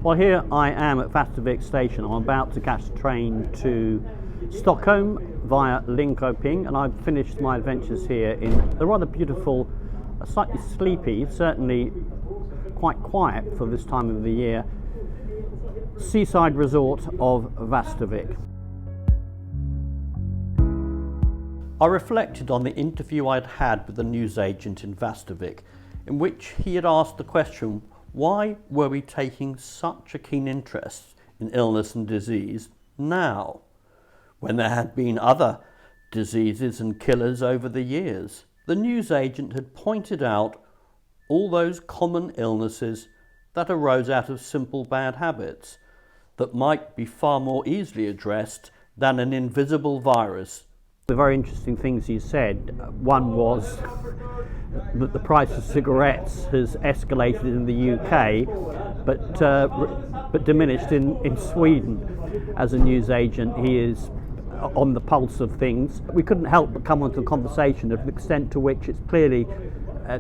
Well, here I am at Västervik station. I'm about to catch the train to Stockholm via Linköping, and I've finished my adventures here in the rather beautiful, slightly sleepy, certainly quite quiet for this time of the year, seaside resort of Västervik. I reflected on the interview I'd had with the newsagent in Västervik, in which he had asked the question, why were we taking such a keen interest in illness and disease now, when there had been other diseases and killers over the years? The newsagent had pointed out all those common illnesses that arose out of simple bad habits that might be far more easily addressed than an invisible virus. The very interesting things he said, one was that the price of cigarettes has escalated in the UK, but diminished in Sweden. As a newsagent, he is on the pulse of things. We couldn't help but come onto a conversation of the extent to which it's clearly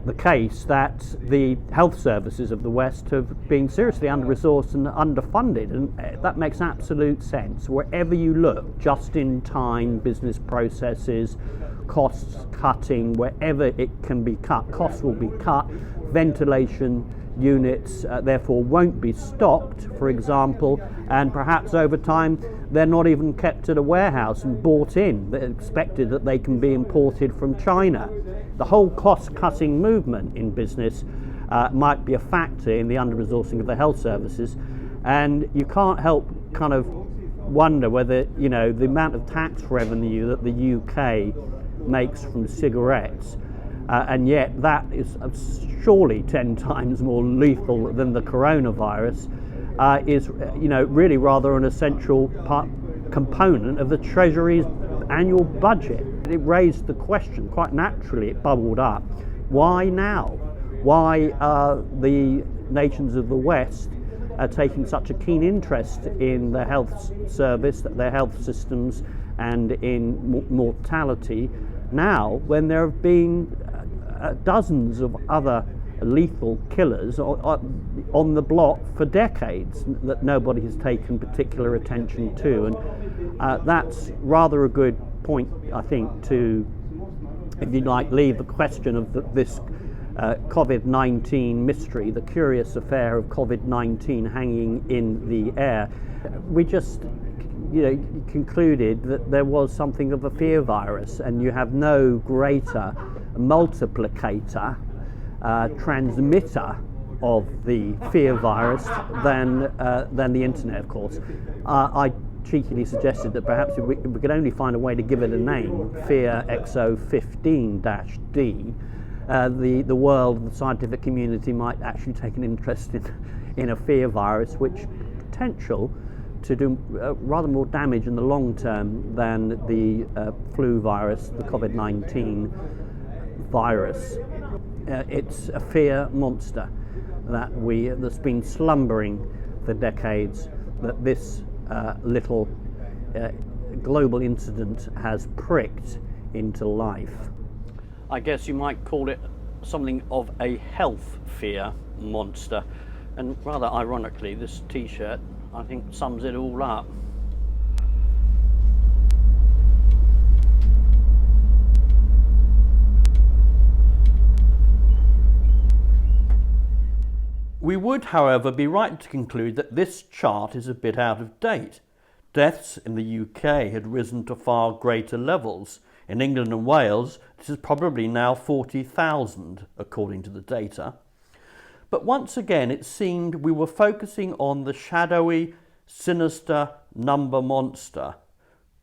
the case that the health services of the West have been seriously under-resourced and underfunded, and that makes absolute sense. Wherever you look, just-in-time business processes, costs cutting, wherever it can be cut, costs will be cut. Ventilation units therefore won't be stocked, for example, and perhaps over time they're not even kept at a warehouse and bought in. They're expected that they can be imported from China. The whole cost-cutting movement in business might be a factor in the under-resourcing of the health services, and you can't help kind of wonder whether, you know, the amount of tax revenue that the UK makes from cigarettes, and yet that is surely 10 times more lethal than the coronavirus, is, you know, really rather an essential component of the Treasury's annual budget. It raised the question, quite naturally it bubbled up, why now? Why are the nations of the West taking such a keen interest in their health service, their health systems, and in mortality now, when there have been dozens of other lethal killers on the block for decades that nobody has taken particular attention to? And that's rather a good point, I think, to, if you like, leave the question of this COVID-19 mystery, the curious affair of COVID-19 hanging in the air. We just, you know, concluded that there was something of a fear virus, and you have no greater multiplicator, transmitter of the fear virus than the internet, of course. I cheekily suggested that perhaps if we could only find a way to give it a name, Fear XO15-D, the world, the scientific community might actually take an interest in a fear virus, which potential to do rather more damage in the long term than the flu virus, the COVID-19 virus. It's a fear monster that's been slumbering for decades, that this little global incident has pricked into life. I guess you might call it something of a health fear monster, and rather ironically, this t-shirt, I think, sums it all up. We would, however, be right to conclude that this chart is a bit out of date. Deaths in the UK had risen to far greater levels. In England and Wales, this is probably now 40,000, according to the data. But once again, it seemed we were focusing on the shadowy, sinister number monster,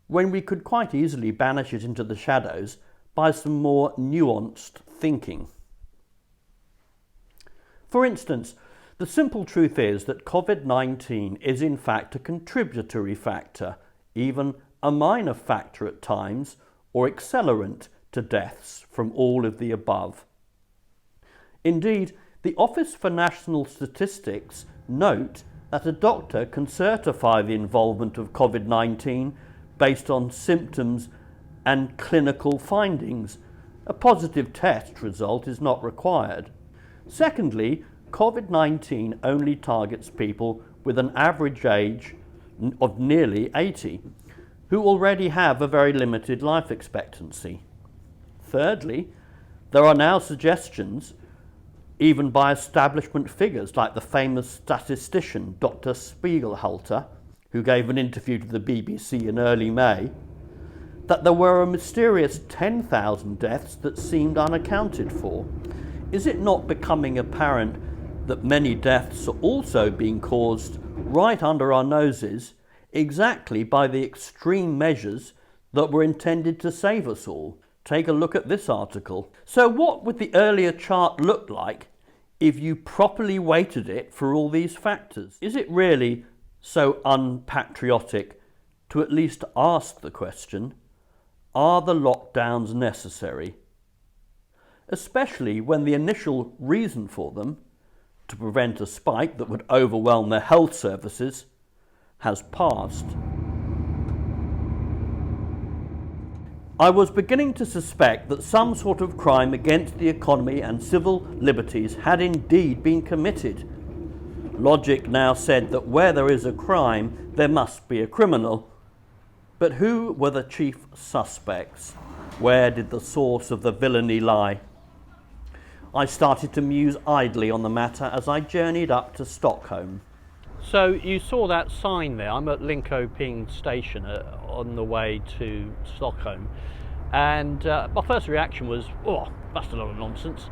when we could quite easily banish it into the shadows by some more nuanced thinking. For instance, the simple truth is that COVID-19 is in fact a contributory factor, even a minor factor at times, or accelerant to deaths from all of the above. Indeed, the Office for National Statistics note that a doctor can certify the involvement of COVID-19 based on symptoms and clinical findings. A positive test result is not required. Secondly, COVID-19 only targets people with an average age of nearly 80, who already have a very limited life expectancy. Thirdly, there are now suggestions, even by establishment figures like the famous statistician Dr. Spiegelhalter, who gave an interview to the BBC in early May, that there were a mysterious 10,000 deaths that seemed unaccounted for. Is it not becoming apparent that many deaths are also being caused right under our noses exactly by the extreme measures that were intended to save us all? Take a look at this article. So what would the earlier chart look like if you properly weighted it for all these factors? Is it really so unpatriotic to at least ask the question, are the lockdowns necessary? Especially when the initial reason for them, to prevent a spike that would overwhelm their health services, has passed. I was beginning to suspect that some sort of crime against the economy and civil liberties had indeed been committed. Logic now said that where there is a crime, there must be a criminal. But who were the chief suspects? Where did the source of the villainy lie? I started to muse idly on the matter as I journeyed up to Stockholm. So you saw that sign there. I'm at Linköping station on the way to Stockholm, and my first reaction was, oh, that's a lot of nonsense.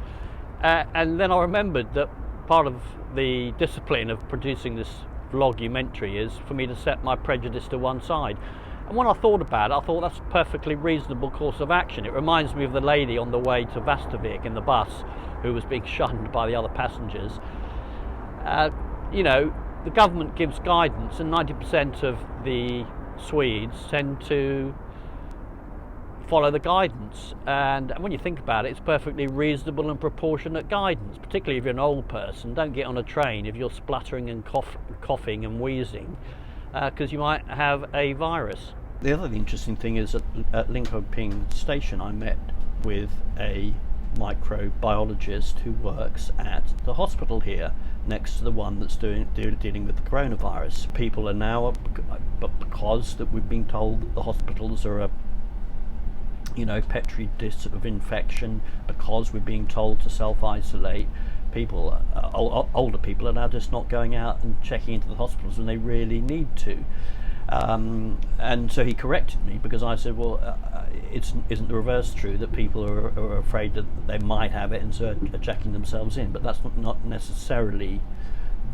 And then I remembered that part of the discipline of producing this vlogumentary is for me to set my prejudice to one side. And when I thought about it, I thought that's a perfectly reasonable course of action. It reminds me of the lady on the way to Västervik in the bus who was being shunned by the other passengers. You know, the government gives guidance, and 90% of the Swedes tend to follow the guidance. And when you think about it, it's perfectly reasonable and proportionate guidance, particularly if you're an old person. Don't get on a train if you're spluttering and coughing and wheezing, because you might have a virus. The other interesting thing is at Linköping station I met with a microbiologist who works at the hospital here next to the one that's dealing with the coronavirus. People are now, but because that we've been told that the hospitals are a petri dish of infection, because we're being told to self-isolate, people, older people are now just not going out and checking into the hospitals when they really need to. And so he corrected me, because I said, well, isn't the reverse true, that people are afraid that they might have it and so are checking themselves in? But that's not necessarily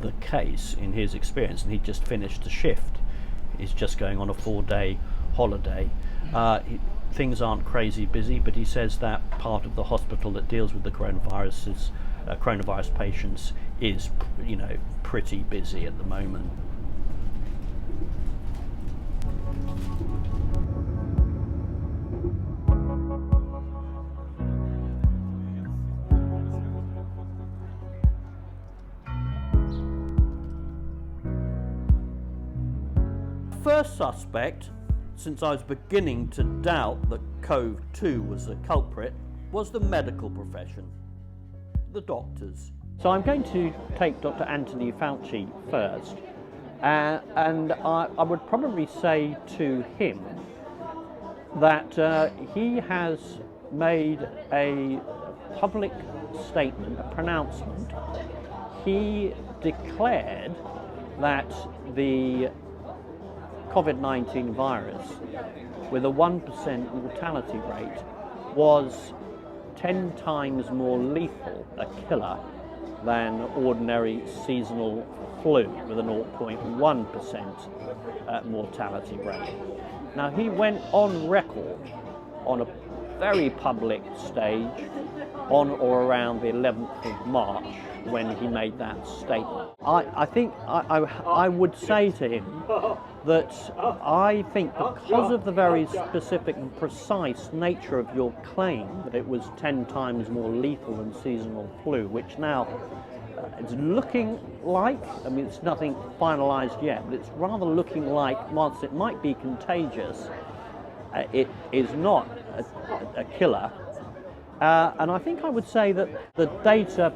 the case in his experience, and he just finished the shift. He's just going on a 4-day holiday. Things aren't crazy busy, but he says that part of the hospital that deals with the coronavirus patients is, pretty busy at the moment. First suspect, since I was beginning to doubt that Cove-2 was the culprit, was the medical profession, the doctors. So I'm going to take Dr. Anthony Fauci first, and I would probably say to him that he has made a public statement, a pronouncement. He declared that the COVID-19 virus, with a 1% mortality rate, was 10 times more lethal, a killer, than ordinary seasonal flu with a 0.1% mortality rate. Now, he went on record on a very public stage on or around the 11th of March when he made that statement. I think I would say to him that I think because of the very specific and precise nature of your claim that it was 10 times more lethal than seasonal flu, which now it's looking like, I mean, it's nothing finalized yet, but it's rather looking like, whilst it might be contagious, it is not a killer. And I think I would say that the data,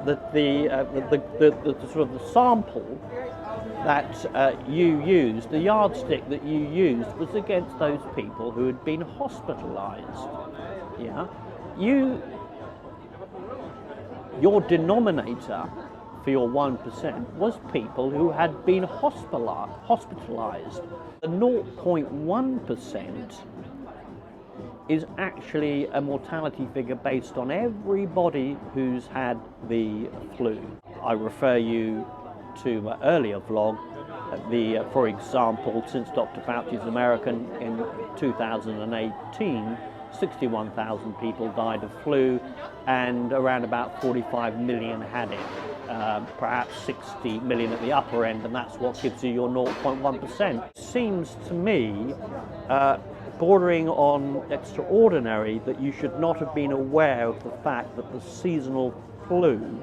the sort of the sample that you used, the yardstick that you used, was against those people who had been hospitalised. Yeah, your denominator for your 1% was people who had been hospitalised. The 0.1% is actually a mortality figure based on everybody who's had the flu. I refer you to my earlier vlog. For example, since Dr. Fauci's American in 2018, 61,000 people died of flu and around about 45 million had it. Perhaps 60 million at the upper end, and that's what gives you your 0.1%. Seems to me bordering on extraordinary that you should not have been aware of the fact that the seasonal flu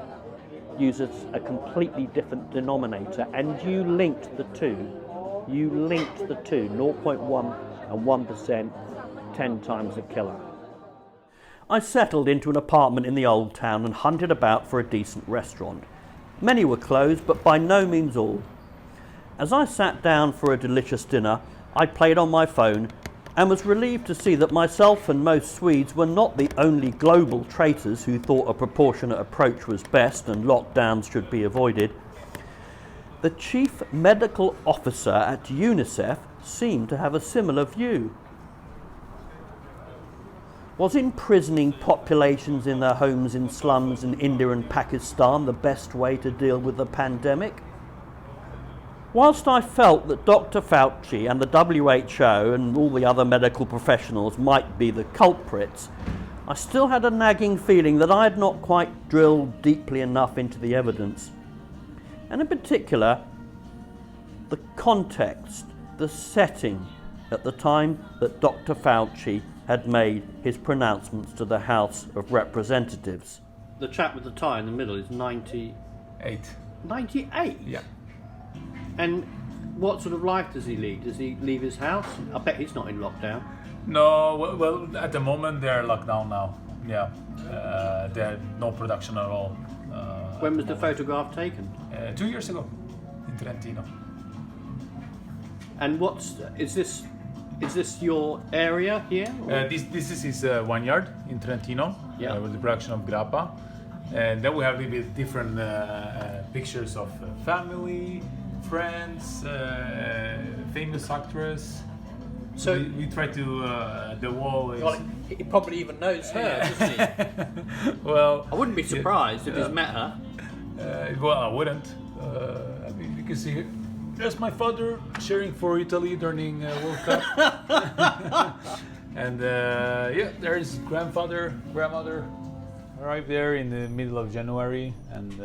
uses a completely different denominator, and you linked the two. You linked the two, 0.1 and 1%, 10 times a killer. I settled into an apartment in the old town and hunted about for a decent restaurant. Many were closed, but by no means all. As I sat down for a delicious dinner, I played on my phone and was relieved to see that myself and most Swedes were not the only global traitors who thought a proportionate approach was best and lockdowns should be avoided. The chief medical officer at UNICEF seemed to have a similar view. Was imprisoning populations in their homes in slums in India and Pakistan the best way to deal with the pandemic? Whilst I felt that Dr. Fauci and the WHO and all the other medical professionals might be the culprits, I still had a nagging feeling that I had not quite drilled deeply enough into the evidence. And in particular, the context, the setting at the time that Dr. Fauci had made his pronouncements to the House of Representatives. The chap with the tie in the middle is 98. 98? Yeah. And what sort of life does he lead? Does he leave his house? I bet he's not in lockdown. No, well, at the moment they're locked down now. Yeah, there's no production at all. When was the photograph taken? 2 years ago, in Trentino. And is this your area here? This is his vineyard in Trentino, yeah. With the production of grappa. And then we have a little bit different pictures of family, friends, famous actress. So we try to the wall is. Well, he probably even knows her, doesn't he? Well, I wouldn't be surprised if he's met her. Well, I wouldn't. I mean, you can see there's my father cheering for Italy during World Cup, and yeah, there's grandmother arrived there in the middle of January, and.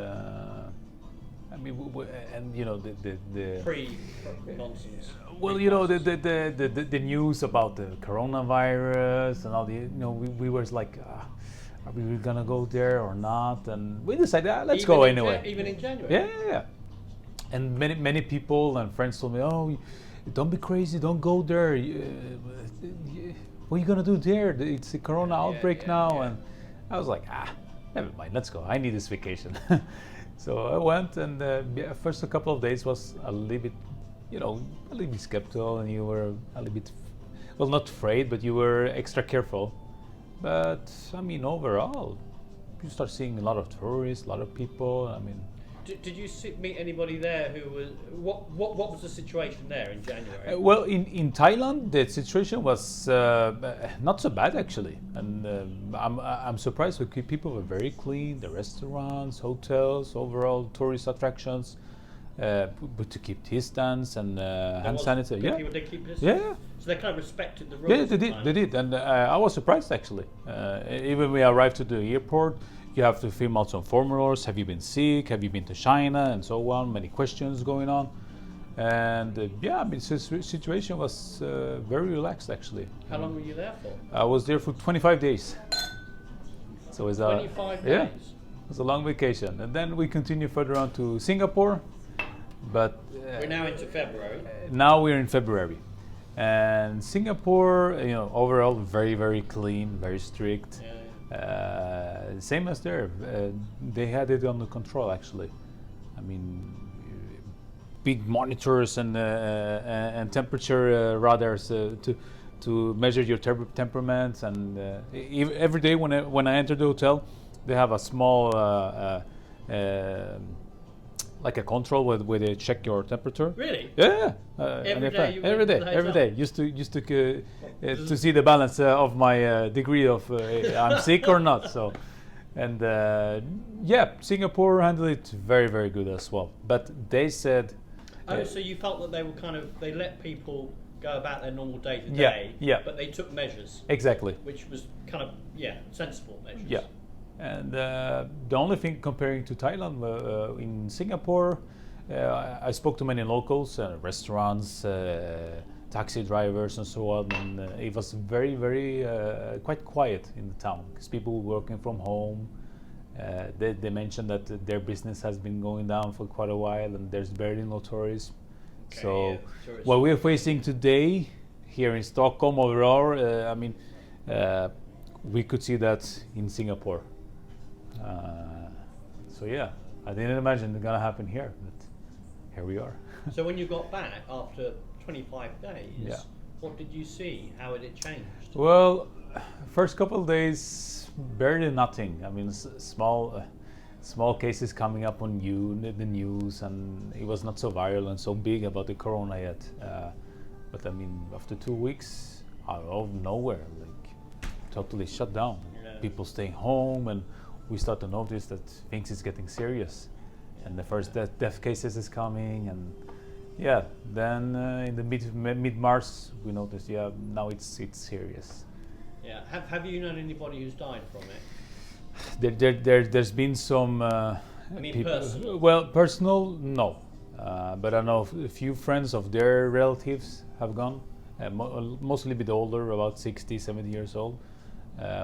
I mean, and you know the pre-nonsense. Well, you know the news about the coronavirus and all the we were like, are we gonna go there or not? And we decided let's go anyway. Even in January. Yeah. And many people and friends told me, oh, don't be crazy, don't go there. What are you gonna do there? It's a corona outbreak now, and I was like, never mind, let's go. I need this vacation. So I went, and first a couple of days was a little bit, a little bit skeptical, and you were a little bit, well, not afraid, but you were extra careful. But I mean, overall, you start seeing a lot of tourists, a lot of people. I mean, did you meet anybody there who was what was the situation there in January? Well, in Thailand, the situation was not so bad actually, and I'm surprised because people were very clean. The restaurants, hotels, overall tourist attractions, but to keep distance and hand sanitizer. Yeah, people did keep distance. Yeah. So they kind of respected the rules. Yeah, they did, and I was surprised actually. Even when we arrived to the airport. You have to fill out some formulas. Have you been sick? Have you been to China? And so on. Many questions going on. And yeah, I mean, the situation was very relaxed actually. How long were you there for? I was there for 25 days. So it was 25 days? Yeah, it was a long vacation. And then we continued further on to Singapore. But we're now into February. Now we're in February. And Singapore, overall very, very clean, very strict. Yeah. Same as there, they had it under control actually. I mean, big monitors and temperature radars to measure your temperament, and every day when I enter the hotel, they have a small like a control where they check your temperature. Really? Yeah. Every day. Used to see the balance of my degree of I'm sick or not. So, and Singapore handled it very, very good as well. But they said. So you felt that they were they let people go about their normal day to day. Yeah. But they took measures. Exactly. Which was sensible measures. Yeah. And the only thing comparing to Thailand, in Singapore, I spoke to many locals, restaurants, taxi drivers, and so on. And it was very, very quite quiet in the town because people were working from home. They mentioned that their business has been going down for quite a while, and there's barely no tourists. Okay, so what we're facing today here in Stockholm overall, we could see that in Singapore. I didn't imagine it gonna happen here, but here we are. So when you got back after 25 days, what did you see? How had it changed? Well, first couple of days, barely nothing. I mean, small cases coming up on the news, and it was not so viral and so big about the corona yet. But I mean, after 2 weeks, out of nowhere, like totally shut down. Yeah. People staying home, and we start to notice that things is getting serious, and the first death cases is coming, and then in the mid March we noticed now it's serious. Yeah. Have you known anybody who's died from it? There's been some. Personal. Well, personal, no, but I know a few friends of their relatives have gone, mostly a bit older, about 60, 70 years old.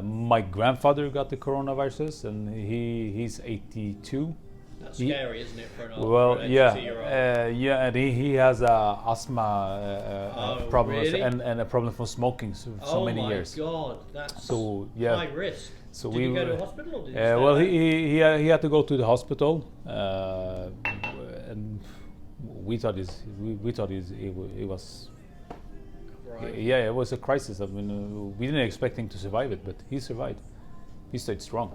My grandfather got the coronavirus, and he's 82. That's scary, isn't it, for an old 82-year-old? And he has asthma problems, really? and a problem from smoking so many years. Oh my God, that's high risk. So did you go to a hospital, or did you well, he had to go to the hospital, and we thought it was. Right. Yeah, it was a crisis. I mean, we didn't expect him to survive it, but he survived. He stayed strong.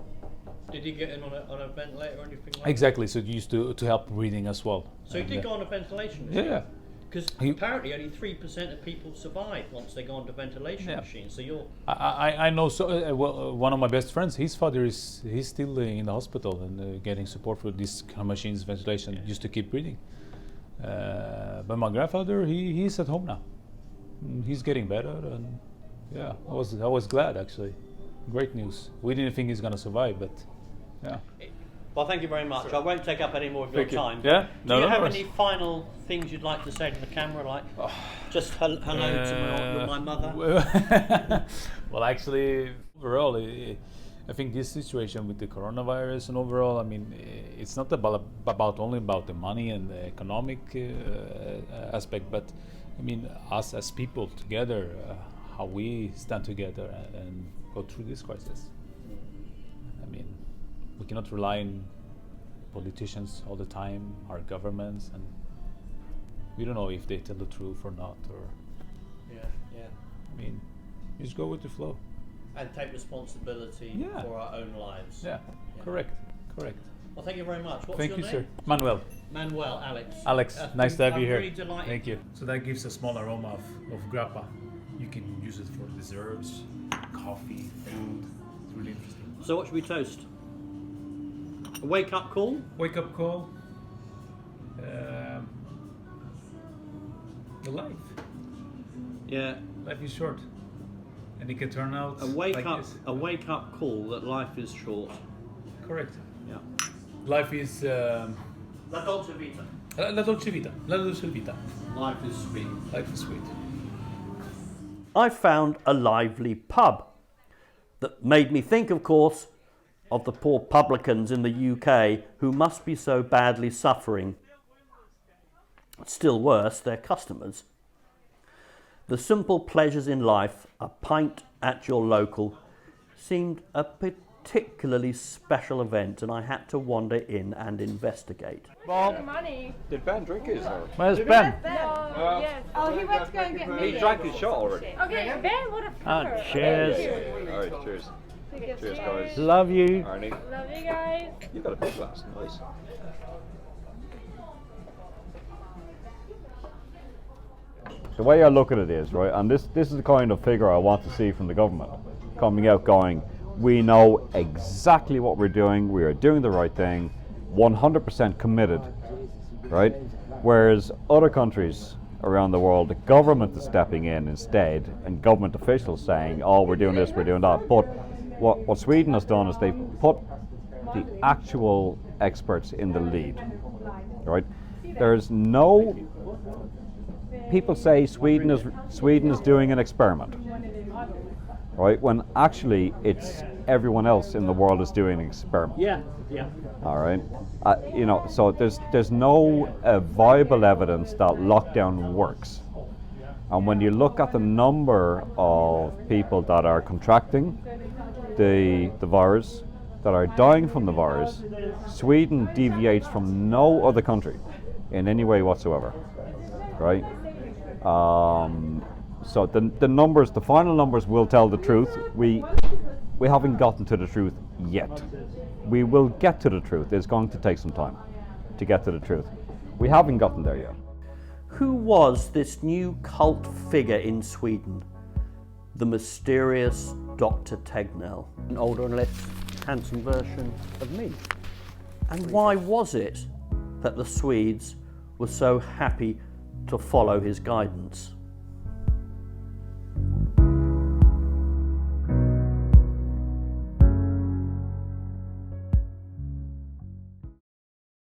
Did he get in on a ventilator or anything like Exactly, so he used to help breathing as well. So he did go on a ventilation machine? Yeah. Because apparently only 3% of people survive once they go onto ventilation machines. So you're... I know, one of my best friends, his father he's still in the hospital and getting support for these kind of machines, ventilation, just to keep breathing. But my grandfather, he's at home now. He's getting better, and I was glad actually. Great news. We didn't think he's gonna survive, but Well, thank you very much. I won't take up any more of your time. Yeah. Do you have any final things you'd like to say to the camera, like just hello to my mother? Well, actually, overall, I think this situation with the coronavirus and overall, I mean, it's not only about the money and the economic aspect, but I mean, us as people together, how we stand together and go through this crisis. I mean, we cannot rely on politicians all the time, our governments, and we don't know if they tell the truth or not. Or I mean, just go with the flow and take responsibility for our own lives. Yeah. Correct. Well, thank you very much. What's thank your you, name? sir. Manuel, Alex. Nice to have you here. Really delighted. Thank you. So that gives a small aroma of grappa. You can use it for desserts, coffee, food. It's really interesting. So what should we toast? A wake-up call? Wake-up call. The life. Yeah. Life is short, and it can turn out a wake-up call that life is short. Correct. Yeah. Life is La dolce vita. La dolce vita. La dolce vita. Life is sweet. Life is sweet. I found a lively pub that made me think, of course, of the poor publicans in the UK who must be so badly suffering. Still worse, their customers. The simple pleasures in life, a pint at your local, seemed a particularly special event, and I had to wander in and investigate. Money. Did Ben drink his? Or? Where's Ben? No, yes. Oh, he went to go and get me. He drank his shot already. Okay, Ben, what a fucker. Cheers. All right, cheers. Cheers, guys. Love you. Arnie, Love you guys. you got a big glass. Nice. The way I look at it is, right, and this is the kind of figure I want to see from the government, coming out going, we know exactly what we're doing, we are doing the right thing, 100% committed, right? Whereas other countries around the world, the government is stepping in instead, and government officials saying, oh, we're doing this, we're doing that. But what Sweden has done is they've put the actual experts in the lead, right? There's no... People say Sweden is doing an experiment, right? When actually it's everyone else in the world is doing an experiment. Yeah. All right, you know. So there's no viable evidence that lockdown works. And when you look at the number of people that are contracting the virus, that are dying from the virus, Sweden deviates from no other country in any way whatsoever, right? So the numbers, the final numbers will tell the truth. We haven't gotten to the truth yet. We will get to the truth. It's going to take some time to get to the truth. We haven't gotten there yet. Who was this new cult figure in Sweden? The mysterious Dr. Tegnell, an older and less handsome version of me. And why was it that the Swedes were so happy to follow his guidance?